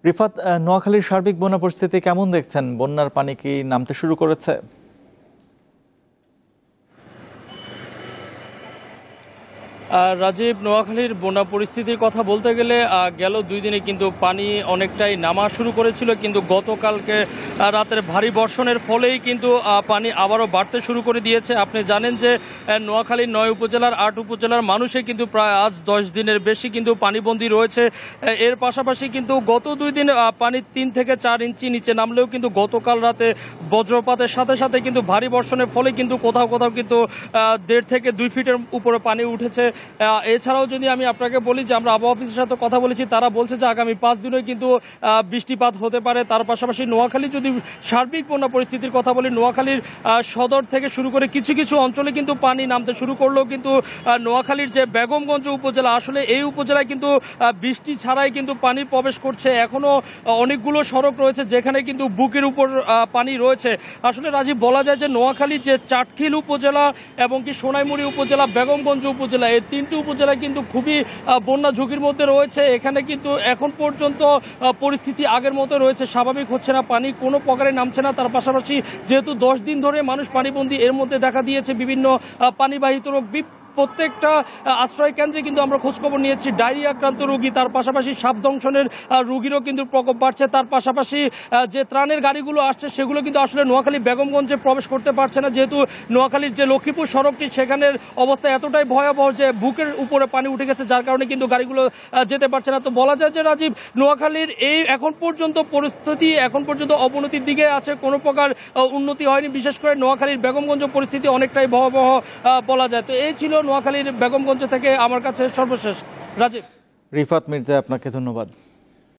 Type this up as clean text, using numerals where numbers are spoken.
রিফাত, নোয়াখালীর সার্বিক বন্যা পরিস্থিতি কেমন দেখছেন? বন্যার পানি কি নামতে শুরু করেছে? রাজীব, নোয়াখালীর বন্যা পরিস্থিতির কথা বলতে গেলে গেল 2 দিনে কিন্তু পানি অনেকটাই নামা শুরু করেছিল, কিন্তু গতকালকে রাতের ভারী বর্ষণের ফলেই কিন্তু পানি আবারও বাড়তে শুরু করে দিয়েছে। আপনি জানেন যে নোয়াখালীর 9 উপজেলার 8 উপজেলার মানুষে কিন্তু প্রায় আজ 10 দিনের বেশি কিন্তু পানিবন্দী রয়েছে। এর পাশাপাশি কিন্তু গত 2 দিন পানি 3 থেকে 4 ইঞ্চি নিচে নামলেও কিন্তু গতকাল রাতে বজ্রপাতের সাথে সাথে কিন্তু ভারী বর্ষণের ফলে কিন্তু কোথাও কোথাও কিন্তু 1.5 থেকে 2 ফিটের উপরে পানি উঠেছে। এছাড়াও যদি আমি আপনাকে বলি যে আমরা আবহাওয়া অফিসের সাথে কথা বলেছি, তারা বলছে যে আগামী 5 দিনে কিন্তু বৃষ্টিপাত হতে পারে। তার পাশাপাশি নোয়াখালী যদি সার্বিক বন্যা পরিস্থিতির কথা বলি, নোয়াখালীর সদর থেকে শুরু করে কিছু কিছু অঞ্চলে কিন্তু পানি নামতে শুরু করলেও কিন্তু নোয়াখালীর যে বেগমগঞ্জ উপজেলা, আসলে এই উপজেলায় কিন্তু বৃষ্টি ছাড়াই কিন্তু পানি প্রবেশ করছে। এখনো অনেকগুলো সড়ক রয়েছে যেখানে কিন্তু বুকের উপর পানি রয়েছে। আসলে রাজীব, বলা যায় যে নোয়াখালীর যে চাটখিল উপজেলা এবং কি সোনাইমুড়ি উপজেলা, বেগমগঞ্জ উপজেলা, এই 3টি উপজেলা কিন্তু খুবই বন্যা ঝুঁকির মধ্যে রয়েছে। এখানে কিন্তু এখন পর্যন্ত পরিস্থিতি আগের মতো রয়েছে, স্বাভাবিক হচ্ছে না, পানি কোনো প্রকারে নামছে না। তার পাশাপাশি যেহেতু 10 দিন ধরে মানুষ পানিবন্দী, এর মধ্যে দেখা দিয়েছে বিভিন্ন পানিবাহিত রোগ। প্রত্যেকটা আশ্রয় কেন্দ্রে কিন্তু আমরা খোঁজখবর নিয়েছি ডায়রিয়া আক্রান্ত রোগী, তার পাশাপাশি সাপ দংশনের রোগীরও কিন্তু প্রকোপ বাড়ছে। তার পাশাপাশি যে ত্রাণের গাড়িগুলো আসছে সেগুলো কিন্তু আসলে নোয়াখালী বেগমগঞ্জে প্রবেশ করতে পারছে না, যেহেতু নোয়াখালীর যে লক্ষ্মীপুর সড়কটি সেখানের অবস্থা এতটাই ভয়াবহ যে বুকের উপরে পানি উঠে গেছে, যার কারণে কিন্তু গাড়িগুলো যেতে পারছে না। তো বলা যায় যে রাজীব, নোয়াখালীর এই এখন পর্যন্ত পরিস্থিতি অবনতির দিকে আছে, কোনো প্রকার উন্নতি হয়নি। বিশেষ করে নোয়াখালীর বেগমগঞ্জ পরিস্থিতি অনেকটাই ভয়াবহ বলা যায়। তো এই ছিল নোয়াখালীর বেগমগঞ্জ থেকে আমার কাছে সর্বশেষ। রাজীব। রিফাত মির্জা, আপনাকে ধন্যবাদ।